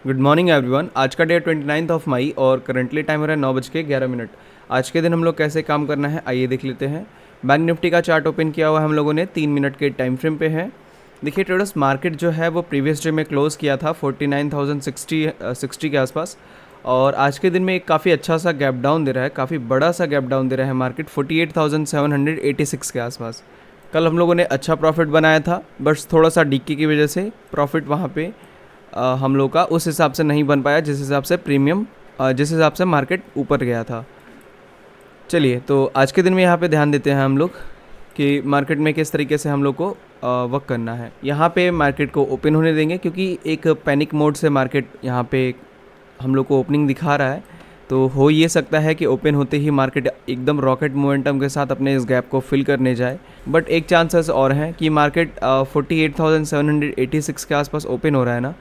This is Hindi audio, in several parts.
Good morning everyone. आज का डेट 29 ऑफ मई और करंटली टाइम हो रहा है 9:11। आज के दिन हम लोग कैसे काम करना है आइए देख लेते हैं। बैंक निफ्टी का चार्ट ओपन किया हुआ हम लोगों ने 3 मिनट के टाइम फ्रेम पे है। देखिए ट्रेडर्स, मार्केट जो है वो प्रीवियस डे में क्लोज़ किया था 49,060 के आसपास और आज के दिन में एक काफ़ी अच्छा सा गैप डाउन दे रहा है, काफ़ी बड़ा सा गैप डाउन दे रहा है मार्केट 48,786 के आसपास। कल हम लोगों ने अच्छा प्रॉफिट बनाया था, बस थोड़ा सा डिक्की की वजह से प्रॉफिट वहाँ पे हम लोग का उस हिसाब से नहीं बन पाया जिस हिसाब से जिस हिसाब से मार्केट ऊपर गया था। चलिए तो आज के दिन में यहाँ पे ध्यान देते हैं हम लोग कि मार्केट में किस तरीके से हम लोग को वर्क करना है। यहाँ पे मार्केट को ओपन होने देंगे क्योंकि एक पैनिक मोड से मार्केट यहाँ पे हम लोग को ओपनिंग दिखा रहा है, तो हो ये सकता है कि ओपन होते ही मार्केट एकदम रॉकेट मोमेंटम के साथ अपने इस गैप को फिल करने जाए। बट एक चांसेस और हैं कि मार्केट 48,786 के आसपास ओपन हो रहा है ना,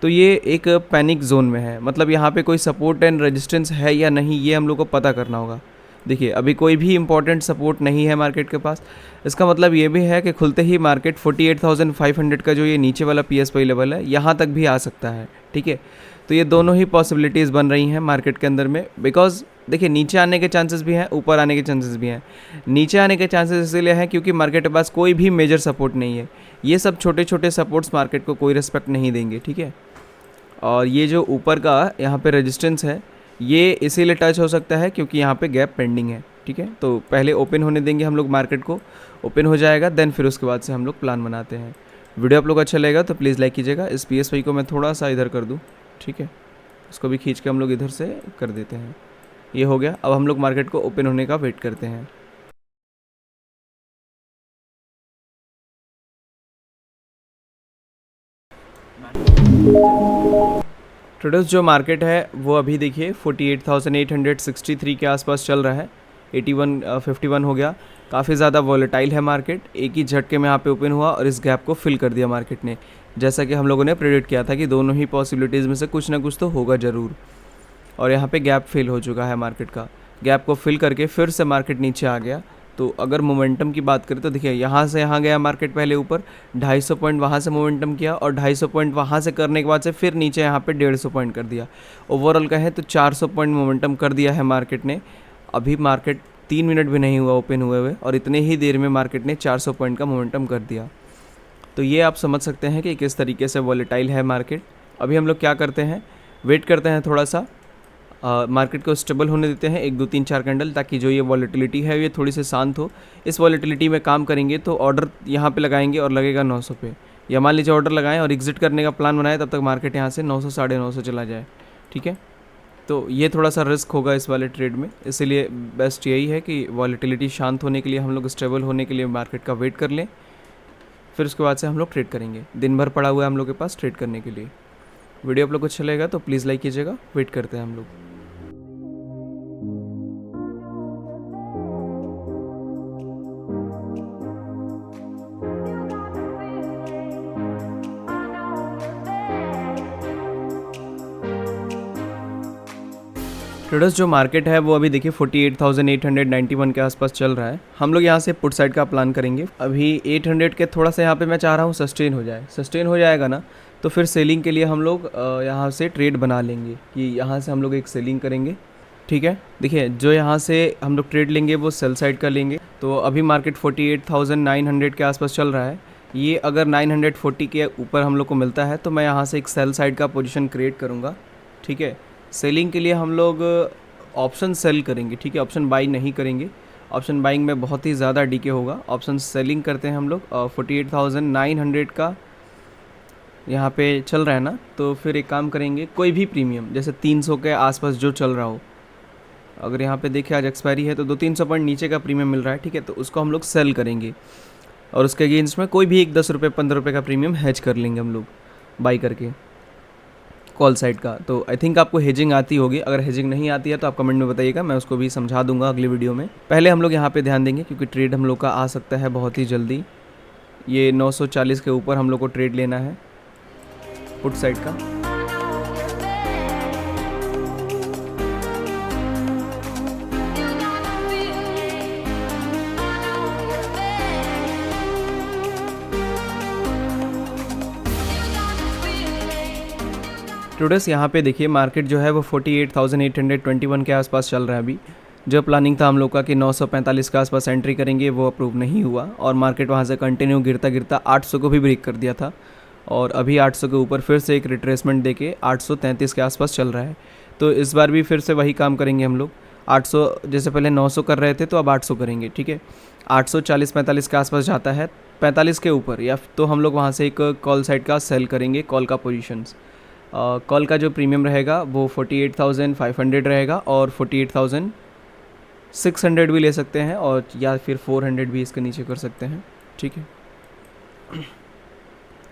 तो ये एक पैनिक जोन में है। मतलब यहाँ पे कोई सपोर्ट एंड रेजिस्टेंस है या नहीं, ये हम लोग को पता करना होगा। देखिए अभी कोई भी इंपॉर्टेंट सपोर्ट नहीं है मार्केट के पास। इसका मतलब ये भी है कि खुलते ही मार्केट 48,500 का जो ये नीचे वाला PSY लेवल है यहाँ तक भी आ सकता है। ठीक है, तो ये दोनों ही पॉसिबिलिटीज़ बन रही हैं मार्केट के अंदर में। बिकॉज देखिए नीचे आने के चांसेस भी हैं, ऊपर आने के चांसेस भी हैं। नीचे आने के चांसेस इसलिए हैं क्योंकि मार्केट के पास कोई भी मेजर सपोर्ट नहीं है। ये सब छोटे छोटे सपोर्ट्स मार्केट को कोई रिस्पेक्ट नहीं देंगे। ठीक है, और ये जो ऊपर का यहाँ पे रेजिस्टेंस है ये इसीलिए टच हो सकता है क्योंकि यहाँ पे गैप पेंडिंग है। ठीक है, तो पहले ओपन होने देंगे हम लोग, मार्केट को ओपन हो जाएगा देन फिर उसके बाद से हम लोग प्लान बनाते हैं। वीडियो आप लोग अच्छा लगेगा तो प्लीज़ लाइक कीजिएगा। इस PSY को मैं थोड़ा सा इधर कर दूँ, ठीक है, उसको भी खींच के हम लोग इधर से कर देते हैं। ये हो गया। अब हम लोग मार्केट को ओपन होने का वेट करते हैं। ट्रेडर्स, जो मार्केट है वो अभी देखिए 48,863 के आसपास चल रहा है। 51 हो गया। काफ़ी ज़्यादा वॉलेटाइल है मार्केट। एक ही झटके में यहाँ पे ओपन हुआ और इस गैप को फिल कर दिया मार्केट ने, जैसा कि हम लोगों ने प्रेडिक्ट किया था कि दोनों ही पॉसिबिलिटीज़ में से कुछ ना कुछ तो होगा ज़रूर। और यहाँ पे गैप फिल हो चुका है मार्केट का। गैप को फिल करके फिर से मार्केट नीचे आ गया। तो अगर मोमेंटम की बात करें तो देखिए यहाँ से यहाँ गया मार्केट, पहले ऊपर 250 पॉइंट वहाँ से मोमेंटम किया और 250 पॉइंट वहाँ से करने के बाद से फिर नीचे यहाँ पे 150 पॉइंट कर दिया। ओवरऑल कहें तो 400 पॉइंट मोमेंटम कर दिया है मार्केट ने। अभी मार्केट 3 मिनट भी नहीं हुआ ओपन हुए हुए और इतने ही देर में मार्केट ने 400 पॉइंट का मोमेंटम कर दिया। तो ये आप समझ सकते हैं कि किस तरीके से वॉलेटाइल है मार्केट। अभी हम लोग क्या करते हैं, वेट करते हैं थोड़ा सा, मार्केट को स्टेबल होने देते हैं 1 2 3 4 कैंडल, ताकि जो ये वॉलेटिलिटी है ये थोड़ी सी शांत हो। इस वॉलेटिलिटी में काम करेंगे तो ऑर्डर यहाँ पे लगाएंगे और लगेगा 900 पे, या मान लीजिए ऑर्डर लगाएं और एग्जिट करने का प्लान बनाए तब तक मार्केट यहाँ से 900 950 चला जाए। ठीक है, तो ये थोड़ा सा रिस्क होगा इस वाले ट्रेड में, इसीलिए बेस्ट यही है कि वॉलेटिलिटी शांत होने के लिए हम लोग स्टेबल होने के लिए मार्केट का वेट कर लें, फिर उसके बाद से हम लोग ट्रेड करेंगे। दिन भर पड़ा हुआ है हम लोग के पास ट्रेड करने के लिए। वीडियो आप लोग को अच्छा लगेगा तो प्लीज़ लाइक कीजिएगा। वेट करते हैं हम लोग। ट्रेडर्स, जो मार्केट है वो अभी देखिए 48,891 के आसपास चल रहा है। हम लोग यहाँ से पुट साइड का प्लान करेंगे। अभी 800 के थोड़ा सा यहाँ पे मैं चाह रहा हूँ सस्टेन हो जाए। सस्टेन हो जाएगा ना तो फिर सेलिंग के लिए हम लोग यहाँ से ट्रेड बना लेंगे कि यहाँ से हम लोग एक सेलिंग करेंगे। ठीक है, देखिए जो यहाँ से हम लोग ट्रेड लेंगे वो सेल साइड का लेंगे। तो अभी मार्केट 48,900 के आसपास चल रहा है। ये अगर 940 के ऊपर हम लोग को मिलता है तो मैं यहाँ से एक सेल साइड का पोजीशन क्रिएट करूँगा। ठीक है, सेलिंग के लिए हम लोग ऑप्शन सेल करेंगे। ठीक है, ऑप्शन बाइंग नहीं करेंगे। ऑप्शन बाइंग में बहुत ही ज़्यादा डीके होगा। ऑप्शन सेलिंग करते हैं हम लोग। 48,900 का यहाँ पे चल रहा है ना, तो फिर एक काम करेंगे, कोई भी प्रीमियम जैसे 300 के आसपास जो चल रहा हो, अगर यहाँ पे देखिए आज एक्सपायरी है तो 200-300 पॉइंट नीचे का प्रीमियम मिल रहा है। ठीक है, तो उसको हम लोग सेल करेंगे और उसके अगेंस्ट में कोई भी एक 10 रुपये 15 रुपये का प्रीमियम हेज कर लेंगे हम लोग बाई करके कॉल साइड का। तो आई थिंक आपको हेजिंग आती होगी। अगर हेजिंग नहीं आती है तो आप कमेंट में बताइएगा, मैं उसको भी समझा दूंगा अगली वीडियो में। पहले हम लोग यहाँ पे ध्यान देंगे क्योंकि ट्रेड हम लोग का आ सकता है बहुत ही जल्दी। ये 940 के ऊपर हम लोग को ट्रेड लेना है पुट साइड का। ट्रेडर्स यहाँ पे देखिए मार्केट जो है वो 48,821 के आसपास चल रहा है अभी। जो प्लानिंग था हम लोग का कि 945 के आसपास एंट्री करेंगे वो अप्रूव नहीं हुआ और मार्केट वहाँ से कंटिन्यू गिरता गिरता 800 को भी ब्रेक कर दिया था और अभी 800 के ऊपर फिर से एक रिट्रेसमेंट देके 833 के आसपास चल रहा है। तो इस बार भी फिर से वही काम करेंगे हम लोग। 800 जैसे पहले 900 कर रहे थे तो अब 800 करेंगे, ठीक है। 840-45 के आसपास जाता है, 45 के ऊपर या तो हम लोग वहाँ से एक कॉल साइड का सेल करेंगे, कॉल का पोजीशंस। कॉल का जो प्रीमियम रहेगा वो 48,500 रहेगा और 48,600 भी ले सकते हैं और या फिर 400 भी इसके नीचे कर सकते हैं, ठीक है।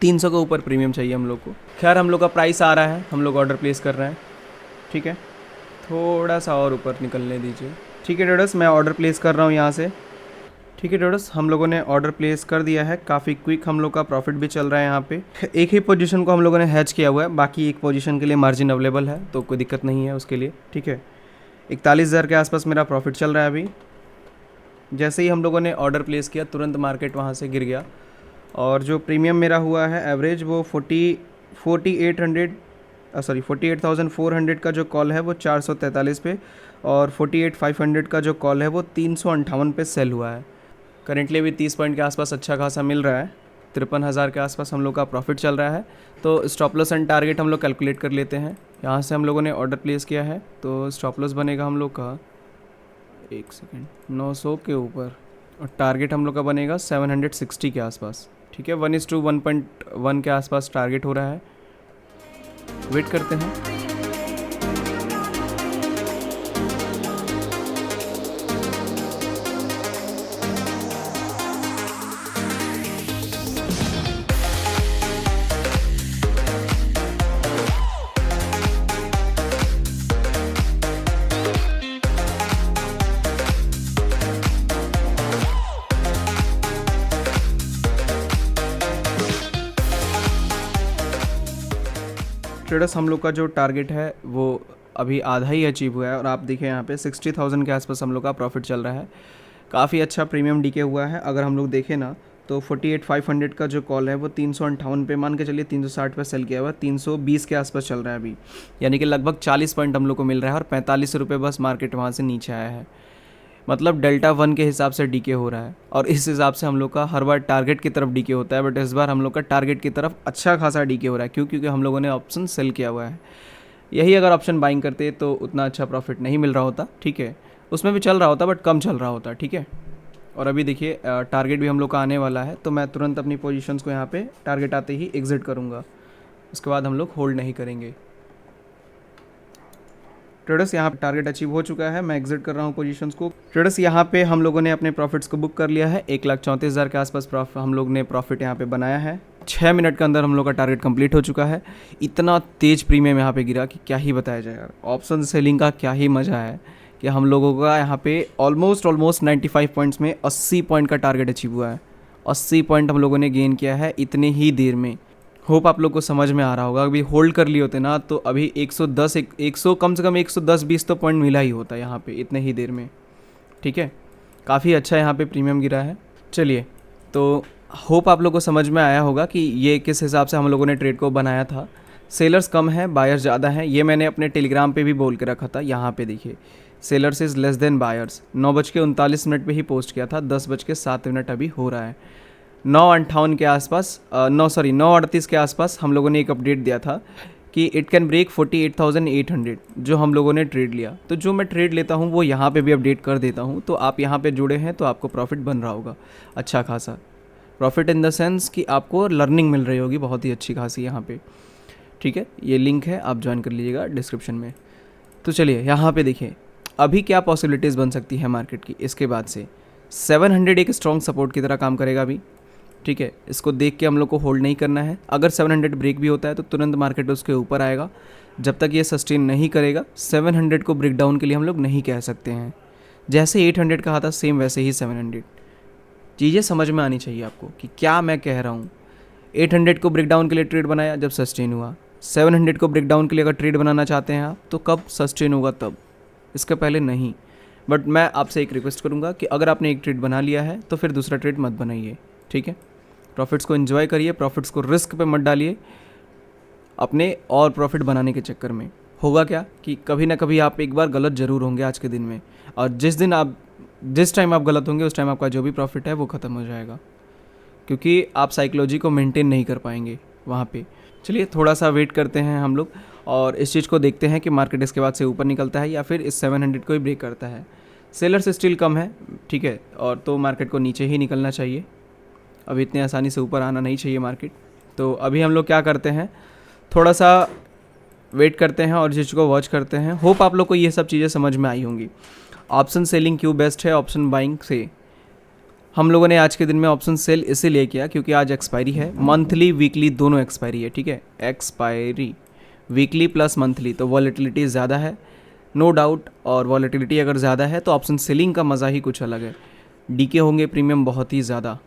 300 के ऊपर प्रीमियम चाहिए हम लोग को। खैर हम लोग का प्राइस आ रहा है, हम लोग ऑर्डर प्लेस कर रहे हैं, ठीक है। थोड़ा सा और ऊपर निकलने दीजिए, ठीक है ट्रेडर्स। मैं ऑर्डर प्लेस कर रहा हूँ यहाँ से, ठीक है ट्रेडर्स। हम लोगों ने ऑर्डर प्लेस कर दिया है, काफ़ी क्विक हम लोग का प्रॉफिट भी चल रहा है यहाँ पे। एक ही पोजीशन को हम लोगों ने हैच किया हुआ है, बाकी एक पोजीशन के लिए मार्जिन अवेलेबल है तो कोई दिक्कत नहीं है उसके लिए, ठीक है। 41,000 के आसपास मेरा प्रॉफिट चल रहा है अभी। जैसे ही हम लोगों ने ऑर्डर प्लेस किया तुरंत मार्केट वहाँ से गिर गया और जो प्रीमियम मेरा हुआ है एवरेज वो 48,400 का जो कॉल है वो 443 पे और 48,500 का जो कॉल है वो 358 पे सेल हुआ है। करेंटली भी 30 पॉइंट के आसपास अच्छा खासा मिल रहा है। 53,000 के आसपास हम लोग का प्रॉफिट चल रहा है। तो स्टॉप लॉस एंड टारगेट हम लोग कैलकुलेट कर लेते हैं। यहाँ से हम लोगों ने ऑर्डर प्लेस किया है तो स्टॉप लॉस बनेगा हम लोग का 900 के ऊपर और टारगेट हम लोग का बनेगा 760 के आसपास, ठीक है। 1:1.1 के आसपास टारगेट हो रहा है। वेट करते हैं। ट्रेडर्स हम लोग का जो टारगेट है वो अभी आधा ही अचीव हुआ है और आप देखिए यहाँ पे 60,000 के आसपास हम लोग का प्रॉफिट चल रहा है। काफ़ी अच्छा प्रीमियम डीके हुआ है। अगर हम लोग देखें ना तो 48,500 का जो कॉल है वो 358 पे, मान के चलिए 360 पे सेल किया हुआ, 320 के आसपास चल रहा है अभी, यानी कि लगभग 40 पॉइंट हम लोग को मिल रहा है और 45 रुपये बस मार्केट वहाँ से नीचे आया है। मतलब डेल्टा 1 के हिसाब से डीके हो रहा है और इस हिसाब से हम लोग का हर बार टारगेट की तरफ डीके होता है, बट इस बार हम लोग का टारगेट की तरफ अच्छा खासा डीके हो रहा है। क्यों? क्योंकि हम लोगों ने ऑप्शन सेल किया हुआ है। यही अगर ऑप्शन बाइंग करते तो उतना अच्छा प्रॉफिट नहीं मिल रहा होता, ठीक है। उसमें भी चल रहा होता बट कम चल रहा होता, ठीक है। और अभी देखिए टारगेट भी हम लोग का आने वाला है तो मैं तुरंत अपनी पोजीशंस को यहाँ पे टारगेट आते ही एग्जिट करूँगा। उसके बाद हम लोग होल्ड नहीं करेंगे। ट्रेडर्स यहाँ पे टारगेट अचीव हो चुका है, मैं एग्जिट कर रहा हूँ पोजीशंस को। ट्रेडर्स यहाँ पे हम लोगों ने अपने प्रॉफिट्स को बुक कर लिया है। 1,34,000 के आसपास हम लोग ने प्रॉफिट यहाँ पे बनाया है। 6 मिनट के अंदर हम लोग का टारगेट कंप्लीट हो चुका है। इतना तेज प्रीमियम यहाँ पे गिरा कि क्या ही बताया जाए यार। ऑप्शन सेलिंग का क्या ही मज़ा है कि हम लोगों का यहाँ पे ऑलमोस्ट 95 पॉइंट्स में 80 पॉइंट का टारगेट अचीव हुआ है। 80 पॉइंट हम लोगों ने गेन किया है इतने ही देर में। होप आप लोग को समझ में आ रहा होगा। अभी होल्ड कर लिए होते ना तो अभी 100 कम से कम 110-20 तो पॉइंट मिला ही होता यहाँ पे इतने ही देर में, ठीक है। काफ़ी अच्छा यहाँ पे प्रीमियम गिरा है। चलिए, तो होप आप लोग को समझ में आया होगा कि ये किस हिसाब से हम लोगों ने ट्रेड को बनाया था। सेलर्स कम है, बायर्स ज़्यादा हैं। ये मैंने अपने टेलीग्राम पे भी बोल के रखा था। यहाँ पे देखिए, sellers is less than buyers. 9:39 पे ही पोस्ट किया था, 10:07 अभी हो रहा है। 9:58 के आसपास 9:38 के आसपास हम लोगों ने एक अपडेट दिया था कि इट कैन ब्रेक 48,800 जो हम लोगों ने ट्रेड लिया। तो जो मैं ट्रेड लेता हूँ वो यहाँ पे भी अपडेट कर देता हूँ। तो आप यहाँ पे जुड़े हैं तो आपको प्रॉफिट बन रहा होगा अच्छा खासा। प्रॉफिट इन द सेंस कि आपको लर्निंग मिल रही होगी बहुत ही अच्छी खासी यहाँ पे, ठीक है। ये लिंक है, आप ज्वाइन कर लीजिएगा डिस्क्रिप्शन में। तो चलिए यहाँ पे देखिए अभी क्या पॉसिबिलिटीज़ बन सकती है मार्केट की। इसके बाद से 700 एक स्ट्रॉन्ग सपोर्ट की तरह काम करेगा अभी, ठीक है। इसको देख के हम लोग को होल्ड नहीं करना है। अगर 700 ब्रेक भी होता है तो तुरंत मार्केट उसके ऊपर आएगा। जब तक ये सस्टेन नहीं करेगा 700 को ब्रेक डाउन के लिए हम लोग नहीं कह सकते हैं। जैसे 800 कहा था सेम वैसे ही 700। चीज़ें समझ में आनी चाहिए आपको कि क्या मैं कह रहा हूँ। 800 को ब्रेक डाउन के लिए ट्रेड बनाया जब सस्टेन हुआ। 700 को ब्रेक डाउन के लिए अगर ट्रेड बनाना चाहते हैं आप तो कब सस्टेन होगा तब, इसके पहले नहीं। बट मैं आपसे एक रिक्वेस्ट करूँगा कि अगर आपने एक ट्रेड बना लिया है तो फिर दूसरा ट्रेड मत बनाइए, ठीक है। प्रॉफिट्स को एंजॉय करिए, प्रॉफिट्स को रिस्क पे मत डालिए। अपने और प्रॉफिट बनाने के चक्कर में। होगा क्या कि कभी ना कभी आप एक बार गलत ज़रूर होंगे आज के दिन में, और जिस टाइम आप गलत होंगे उस टाइम आपका जो भी प्रॉफिट है वो ख़त्म हो जाएगा, क्योंकि आप साइकोलॉजी को मेंटेन नहीं कर पाएंगे वहाँ पे। चलिए थोड़ा सा वेट करते हैं हम लोग और इस चीज़ को देखते हैं कि मार्केट इसके बाद से ऊपर निकलता है या फिर इस 700 को ही ब्रेक करता है। सेलर्स स्टिल कम है, ठीक है, और तो मार्केट को नीचे ही निकलना चाहिए, अभी इतने आसानी से ऊपर आना नहीं चाहिए मार्केट। तो अभी हम लोग क्या करते हैं, थोड़ा सा वेट करते हैं और चीज़ को वॉच करते हैं। होप आप लोग को ये सब चीज़ें समझ में आई होंगी। ऑप्शन सेलिंग क्यों बेस्ट है ऑप्शन बाइंग से। हम लोगों ने आज के दिन में ऑप्शन सेल इसीलिए किया क्योंकि आज एक्सपायरी है, मंथली वीकली दोनों एक्सपायरी है, ठीक है, एक्सपायरी वीकली प्लस मंथली, तो वॉलेटिलिटी ज़्यादा है नो डाउट, और वॉलेटिलिटी अगर ज़्यादा है तो ऑप्शन सेलिंग का मज़ा ही कुछ अलग है। डीके होंगे प्रीमियम बहुत ही ज़्यादा।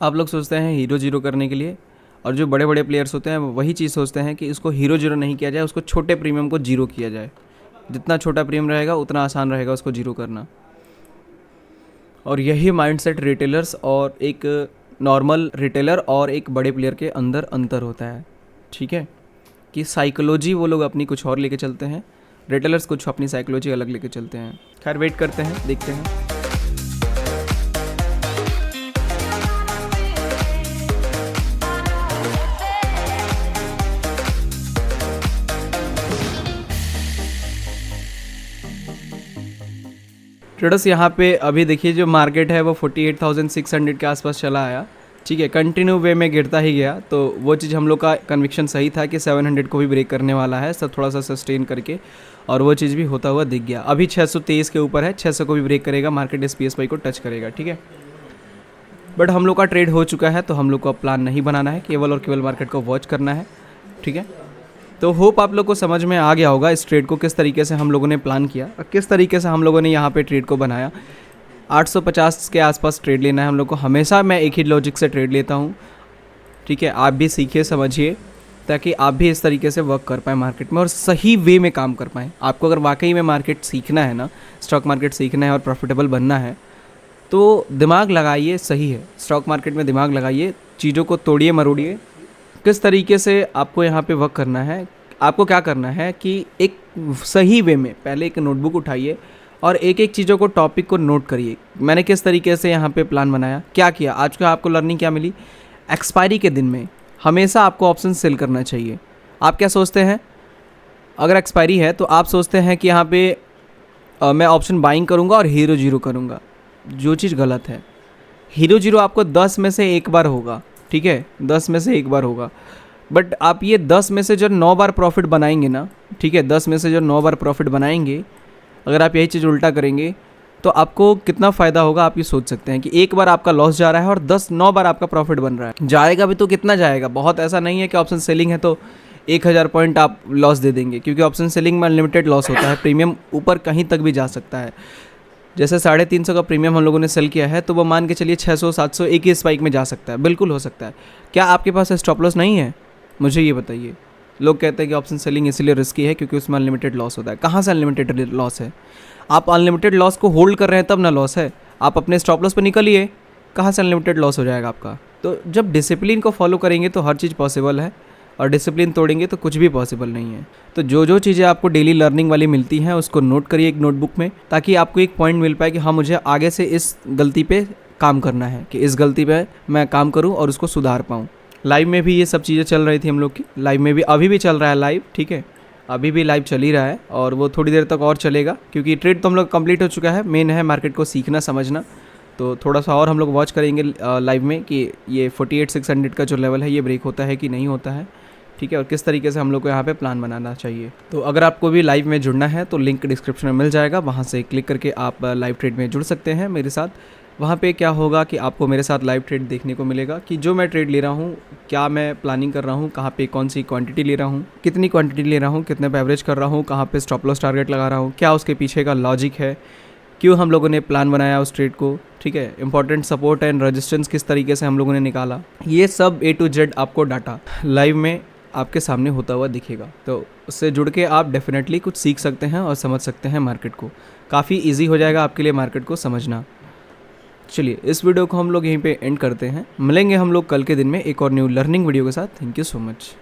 आप लोग सोचते हैं हीरो जीरो करने के लिए, और जो बड़े बड़े प्लेयर्स होते हैं वही चीज़ सोचते हैं कि इसको हीरो जीरो नहीं किया जाए, उसको छोटे प्रीमियम को जीरो किया जाए। जितना छोटा प्रीमियम रहेगा उतना आसान रहेगा उसको जीरो करना। और यही माइंडसेट रिटेलर्स और एक नॉर्मल रिटेलर और एक बड़े प्लेयर के अंदर अंतर होता है, ठीक है, कि साइकोलॉजी वो लोग अपनी कुछ और लेके चलते हैं, रिटेलर्स कुछ अपनी साइकोलॉजी अलग लेके चलते हैं। खैर वेट करते हैं, देखते हैं। ट्रेडर्स यहाँ पे अभी देखिए जो मार्केट है वो 48,600 के आसपास चला आया, ठीक है, कंटिन्यू वे में गिरता ही गया। तो वो चीज़ हम लोग का कन्विक्शन सही था कि 700 को भी ब्रेक करने वाला है, सब थोड़ा सा सस्टेन करके, और वो चीज़ भी होता हुआ दिख गया। अभी 623 के ऊपर है, 600 को भी ब्रेक करेगा मार्केट, SPSY को टच करेगा, ठीक है। बट हम लोग का ट्रेड हो चुका है तो हम लोग को अब प्लान नहीं बनाना है, केवल और केवल मार्केट को वॉच करना है, ठीक है। तो होप आप लोग को समझ में आ गया होगा इस ट्रेड को किस तरीके से हम लोगों ने प्लान किया और किस तरीके से हम लोगों ने यहाँ पे ट्रेड को बनाया। 850 के आसपास ट्रेड लेना है हम लोग को, हमेशा मैं एक ही लॉजिक से ट्रेड लेता हूँ, ठीक है। आप भी सीखिए समझिए ताकि आप भी इस तरीके से वर्क कर पाएँ मार्केट में और सही वे में काम कर पाएँ। आपको अगर वाकई में मार्केट सीखना है ना, स्टॉक मार्केट सीखना है और प्रॉफिटेबल बनना है तो दिमाग लगाइए, सही है, स्टॉक मार्केट में दिमाग लगाइए, चीज़ों को तोड़िए मरोड़िए। किस तरीके से आपको यहाँ पे वर्क करना है, आपको क्या करना है कि एक सही वे में पहले एक नोटबुक उठाइए और एक एक चीज़ों को, टॉपिक को नोट करिए। मैंने किस तरीके से यहाँ पे प्लान बनाया, क्या किया, आज का आपको लर्निंग क्या मिली। एक्सपायरी के दिन में हमेशा आपको ऑप्शन सेल करना चाहिए। आप क्या सोचते हैं, अगर एक्सपायरी है तो आप सोचते हैं कि यहाँ पे मैं ऑप्शन बाइंग करूँगा और हीरो जीरो करूँगा, जो चीज़ गलत है। हीरो जीरो आपको 10 में से एक बार होगा, ठीक है, 10 में से एक बार होगा, बट आप ये 10 में से जो 9 बार प्रॉफिट बनाएंगे ना, ठीक है, 10 में से जो 9 बार प्रॉफिट बनाएंगे, अगर आप यही चीज़ उल्टा करेंगे तो आपको कितना फ़ायदा होगा आप ये सोच सकते हैं कि एक बार आपका लॉस जा रहा है और 9 बार आपका प्रॉफिट बन रहा है। जाएगा भी तो कितना जाएगा, बहुत ऐसा नहीं है कि ऑप्शन सेलिंग है तो 1000 पॉइंट आप लॉस दे देंगे, क्योंकि ऑप्शन सेलिंग में अनलिमिटेड लॉस होता है, प्रीमियम ऊपर कहीं तक भी जा सकता है। जैसे 350 का प्रीमियम हम लोगों ने सेल किया है तो वो मान के चलिए 600-700 एक ही स्पाइक में जा सकता है, बिल्कुल हो सकता है। क्या आपके पास स्टॉप लॉस नहीं है, मुझे ये बताइए। लोग कहते हैं कि ऑप्शन सेलिंग इसीलिए रिस्की है क्योंकि उसमें अनलिमिटेड लॉस होता है। कहाँ से अनलिमिटेड लॉस है, आप अनलिमिटेड लॉस को होल्ड कर रहे हैं तब ना लॉस है। आप अपने स्टॉप लॉस पर निकलिए, कहाँ से अनलिमिटेड लॉस हो जाएगा आपका। तो जब डिसिप्लिन को फॉलो करेंगे तो हर चीज़ पॉसिबल है, और डिसिप्लिन तोड़ेंगे तो कुछ भी पॉसिबल नहीं है। तो जो चीज़ें आपको डेली लर्निंग वाली मिलती हैं उसको नोट करिए एक नोटबुक में, ताकि आपको एक पॉइंट मिल पाए कि हाँ मुझे आगे से इस गलती पे काम करना है, कि इस गलती पे मैं काम करूँ और उसको सुधार पाऊँ। लाइव में भी ये सब चीज़ें चल रही थी हम लोग की, लाइव में भी अभी भी चल रहा है लाइव, ठीक है, अभी भी लाइव चल ही रहा है और वो थोड़ी देर तक और चलेगा, क्योंकि ट्रेड तो हम लोग कंप्लीट हो चुका है। मेन है मार्केट को सीखना समझना, तो थोड़ा सा और हम लोग वॉच करेंगे लाइव में कि ये 48,600 का जो लेवल है ये ब्रेक होता है कि नहीं होता है, ठीक है, और किस तरीके से हम लोग को यहाँ पे प्लान बनाना चाहिए। तो अगर आपको भी लाइव में जुड़ना है तो लिंक डिस्क्रिप्शन में मिल जाएगा, वहाँ से क्लिक करके आप लाइव ट्रेड में जुड़ सकते हैं मेरे साथ। वहाँ पे क्या होगा कि आपको मेरे साथ लाइव ट्रेड देखने को मिलेगा कि जो मैं ट्रेड ले रहा हूँ, क्या मैं प्लानिंग कर रहा हूँ, कहाँ पे कौन सी क्वांटिटी ले रहा हूँ, कितनी क्वांटिटी ले रहा हूँ, कितने पे एवरेज कर रहा हूँ, कहाँ पे स्टॉप लॉस टारगेट लगा रहा हूँ, क्या उसके पीछे का लॉजिक है, क्यों हम लोगों ने प्लान बनाया उस ट्रेड को, ठीक है, इंपॉर्टेंट सपोर्ट एंड रेजिस्टेंस किस तरीके से हम लोगों ने निकाला, ये सब A to Z आपको डाटा लाइव में आपके सामने होता हुआ दिखेगा। तो उससे जुड़ के आप डेफिनेटली कुछ सीख सकते हैं और समझ सकते हैं मार्केट को, काफ़ी ईजी हो जाएगा आपके लिए मार्केट को समझना। चलिए इस वीडियो को हम लोग यहीं पे एंड करते हैं। मिलेंगे हम लोग कल के दिन में एक और न्यू लर्निंग वीडियो के साथ। Thank you so much.